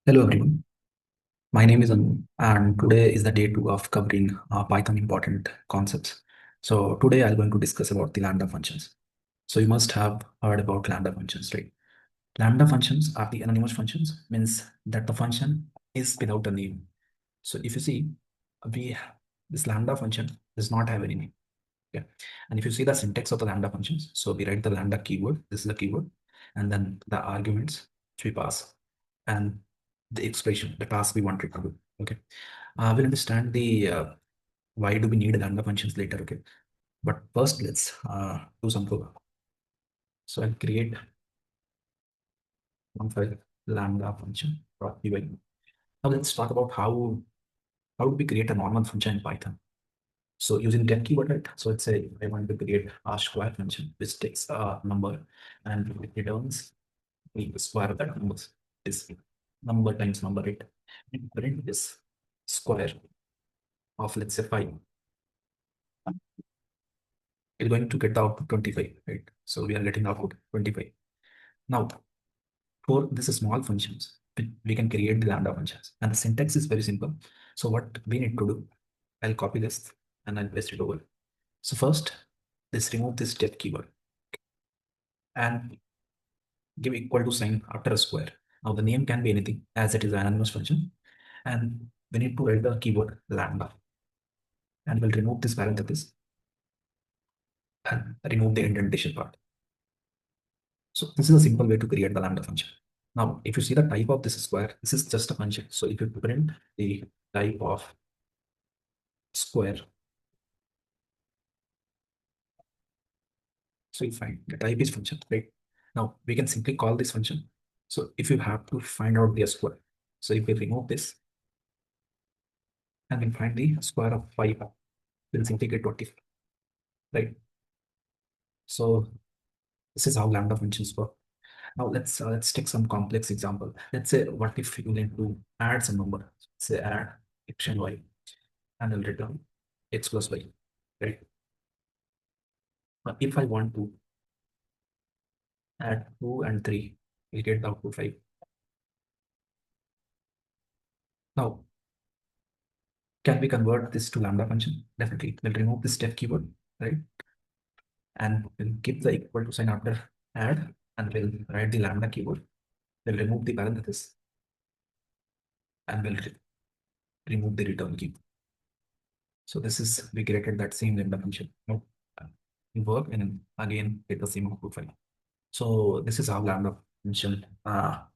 Hello everyone, my name is Anu and today is the day 2 of covering Python important concepts. So today I'm going to discuss about the Lambda functions. So you must have heard about Lambda functions, right? Lambda functions are the anonymous functions, means that the function is without a name. So if you see, we this Lambda function does not have any name. Okay. And if you see the syntax of the Lambda functions, so we write the Lambda keyword, this is the keyword, and then the arguments which we pass, and the expression, the task we want it to do. Okay. We'll understand the why do we need Lambda functions later. Okay. But first, let's do some program. So I'll create one file Lambda function .py. Now let's talk about how do we create a normal function in Python. So using get keyword, right? So let's say I want to create a square function which takes a number and it returns the square of that number. Is number times number, right? And print this square of, let's say, 5. It's going to get the output 25, right? So we are getting the output 25. Now, for this small functions, we can create the Lambda functions. And the syntax is very simple. So what we need to do, I'll copy this and I'll paste it over. So first, let's remove this def keyword and give equal to sign after a square. Now the name can be anything as it is an anonymous function. And we need to write the keyword lambda. And we'll remove this parenthesis and remove the indentation part. So this is a simple way to create the lambda function. Now, if you see the type of this square, this is just a function. So if you print the type of square, so you find the type is function, right? Now we can simply call this function. So if you have to find out the square, so if we remove this and we find the square of 5, we'll simply get 25, right? So this is how lambda functions work. Now let's take some complex example. Let's say what if you need to add some number, say add x and y, and I'll return x plus y, right? Now if I want to add 2 and 3, we'll get the output 5. Now can we convert this to lambda function? Definitely. We'll remove this def keyword, right? And we'll keep the equal to sign after add, and we'll write the lambda keyword. We'll remove the parenthesis and we'll remove the return key. So this is, we created that same lambda function. Now we work and again get the same output file. So this is how lambda function.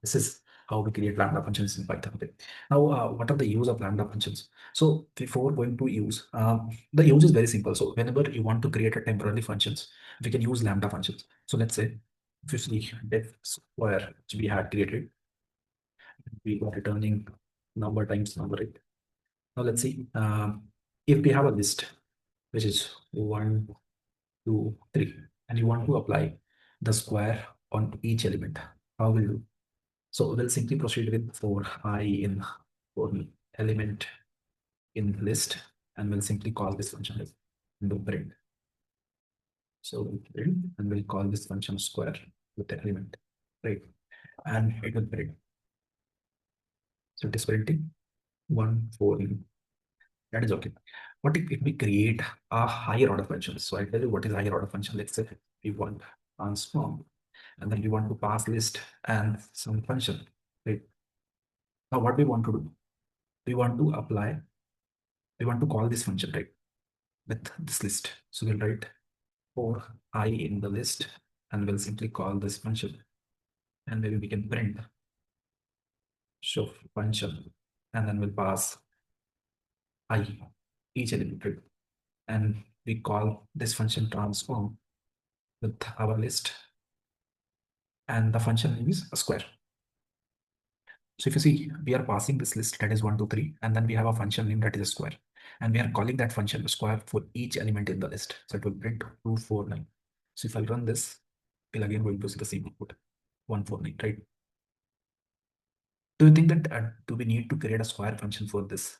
This is how we create lambda functions in Python. Okay. Now, what are the use of lambda functions? So before going to use, the use is very simple. So whenever you want to create a temporary functions, we can use lambda functions. So let's say if you see def square which we had created, we are returning number times number, right? Now let's see if we have a list which is 1, 2, 3, and you want to apply the square on each element. How will you? So we'll simply proceed with for I in for element in list, and we'll simply call this function as the print. So we'll print and we'll call this function square with the element, right? And it will print. So it is printing 1, 4. That is okay. What if we create a higher order function? So I'll tell you what is higher order function. Let's say we want transform and then we want to pass list and some function, right? Now what we want to do, we want to apply, we want to call this function, right, with this list. So we'll write for I in the list and we'll simply call this function, and maybe we can print show function, and then we'll pass I each element, right? And we call this function transform with our list, and the function name is a square. So if you see, we are passing this list that is 1, 2, 3, and then we have a function name that is a square, and we are calling that function square for each element in the list. So it will print 249. So if I run this, we'll again going to see the same output 149, right? Do you think that do we need to create a square function for this?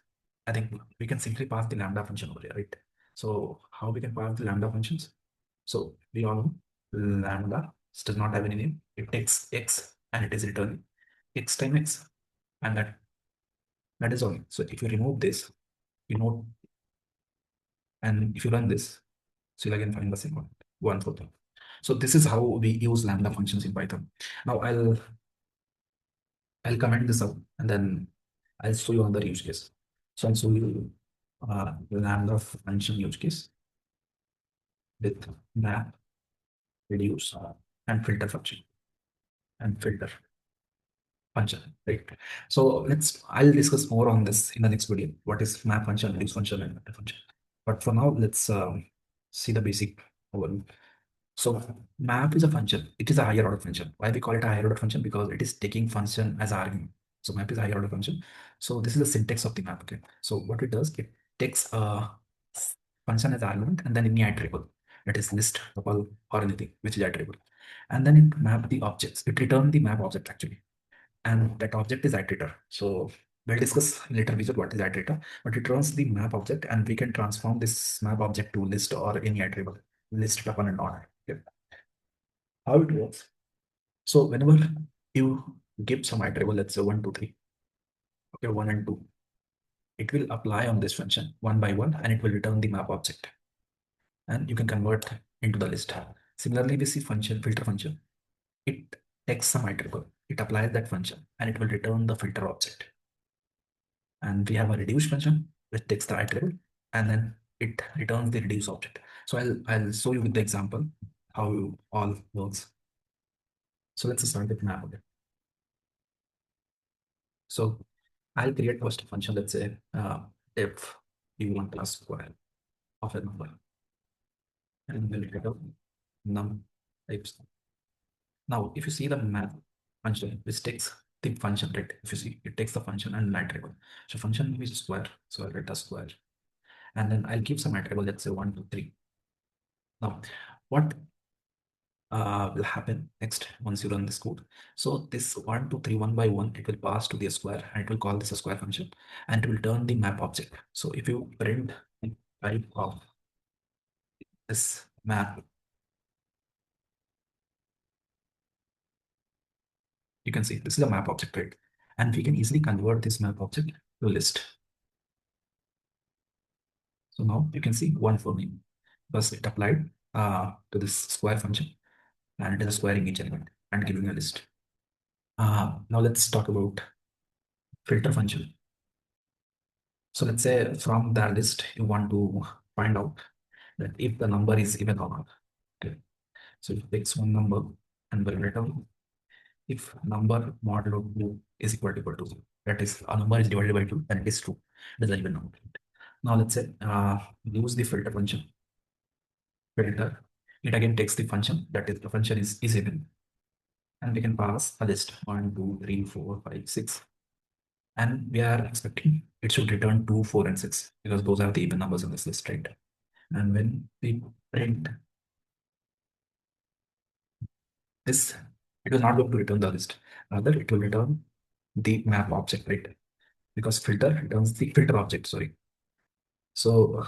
I think we can simply pass the lambda function over here, right? So how we can pass the lambda functions? So we all know lambda does not have any name. It takes x and it is returning x times x. And that is all. So if you remove this, you know, and if you run this, so you'll again find the same one for them. So this is how we use Lambda functions in Python. Now I'll comment this out and then I'll show you another use case. So I'll show you Lambda function use case with map, reduce, and filter function and filter function, right? So I'll discuss more on this in the next video. What is map function, reduce function, and filter function. But for now, let's see the basic overview. So map is a function. It is a higher order function. Why we call it a higher order function? Because it is taking function as argument. So map is a higher order function. So this is the syntax of the map. Okay. So what it does, it takes a function as argument and then any iterable. That is list, tuple, or anything which is iterable. And then it map the objects. It return the map object actually. And that object is iterator. So we'll discuss later visual what is iterator, but it runs the map object and we can transform this map object to list or any iterable, list, tuple, and order. Okay. How it works. So whenever you give some iterable, let's say 1, 2, 3, okay, 1 and 2, it will apply on this function one by one and it will return the map object. And you can convert into the list. Similarly, we see function, filter function. It takes some iterable, it applies that function and it will return the filter object. And we have a reduce function which takes the iterable and then it returns the reduce object. So I'll show you with the example how all works. So let's start with map. Okay. So I'll create first a function, let's say if you want plus square of a number and we'll get a num types. Now, if you see the map function, which takes the function, right? If you see, it takes the function and iterable. So function is square, so I'll write a square. And then I'll give some iterable, let's say 1, 2, 3. Now, what will happen next once you run this code? So this 1, 2, 3, 1 by 1, it will pass to the square and it will call this a square function and it will turn the map object. So if you print the type of this map, you can see this is a map object, right? And we can easily convert this map object to a list. So now you can see one for me because it applied to this square function and it is squaring each element and giving a list. Now let's talk about filter function. So let's say from the list you want to find out that if the number is even or not. Okay. So it takes one number and will return if number modulo 2 is equal to 2. That is, a number is divided by 2 and it is true. It is an even number. Now let's say use the filter function. Filter. It again takes the function, that is the function is even. And we can pass a list 1, 2, 3, 4, 5, 6. And we are expecting it should return 2, 4, and 6 because those are the even numbers in this list, right? And when we print this, it is not going to return the list. Rather, it will return the map object, right? Because filter returns the filter object, sorry. So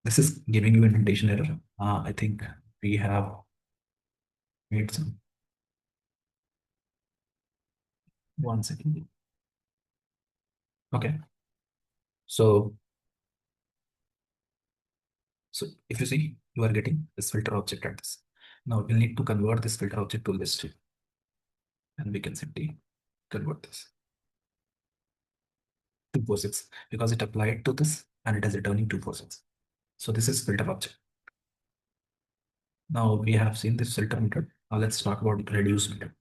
this is giving you an indentation error. I think we have made some. One second. Okay. So if you see, you are getting this filter object at this. Now we'll need to convert this filter object to list. And we can simply convert this. 246 because it applied to this and it is returning 246. So this is filter object. Now we have seen this filter method. Now let's talk about reduce method.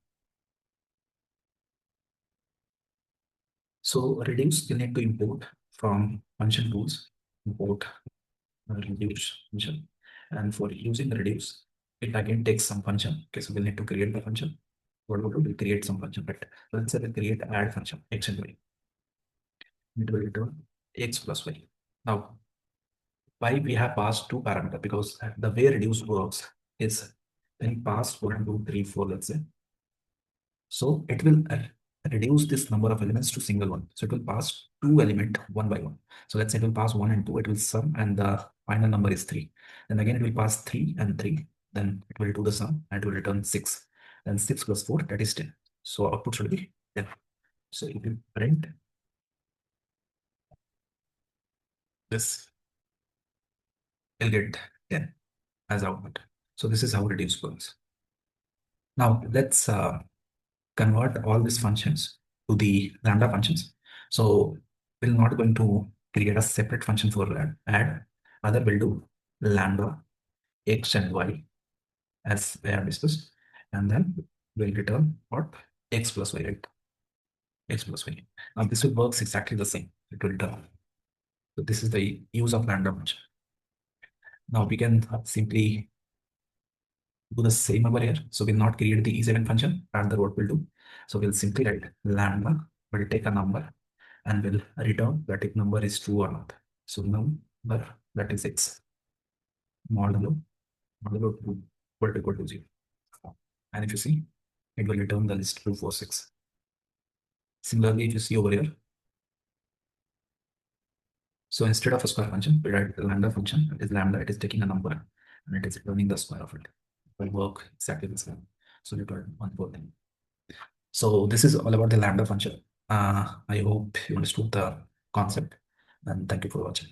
So reduce, you need to import from function tools, import reduce function. And for using the reduce, it again takes some function. Okay, so we'll need to create the function. What we'll do, we'll create some function, right? So let's say we create add function, x and y. It will return x plus y. Now, why we have passed two parameters? Because the way reduce works is when you pass 1, 2, 3, 4, let's say. So it will reduce this number of elements to single one. So it will pass two element one by one. So let's say it will pass 1 and 2, it will sum and the final number is 3. Then again it will pass 3 and 3. Then it will do the sum and it will return 6. Then 6 plus 4, that is 10. So output should be 10. So if you print this, you'll get 10 as output. So this is how reduce works. Now let's convert all these functions to the lambda functions. So we're not going to create a separate function for add. Rather, we'll do lambda x and y as we have discussed, and then we'll return what x plus y, right? X plus y. Now this will works exactly the same. It will return. So this is the use of lambda function. Now we can simply do the same over here. So we'll not create the E7 function, rather what we'll do. So we'll simply write lambda, we'll take a number and we'll return that if number is true or not. So number that is x modulo modulo 2 equal to 0. And if you see, it will return the list 246. Similarly, if you see over here, so instead of a square function, we write the lambda function. It is lambda, it is taking a number and it is returning the square of it. It will work exactly the same. So return one more thing. So this is all about the lambda function. I hope you understood the concept and thank you for watching.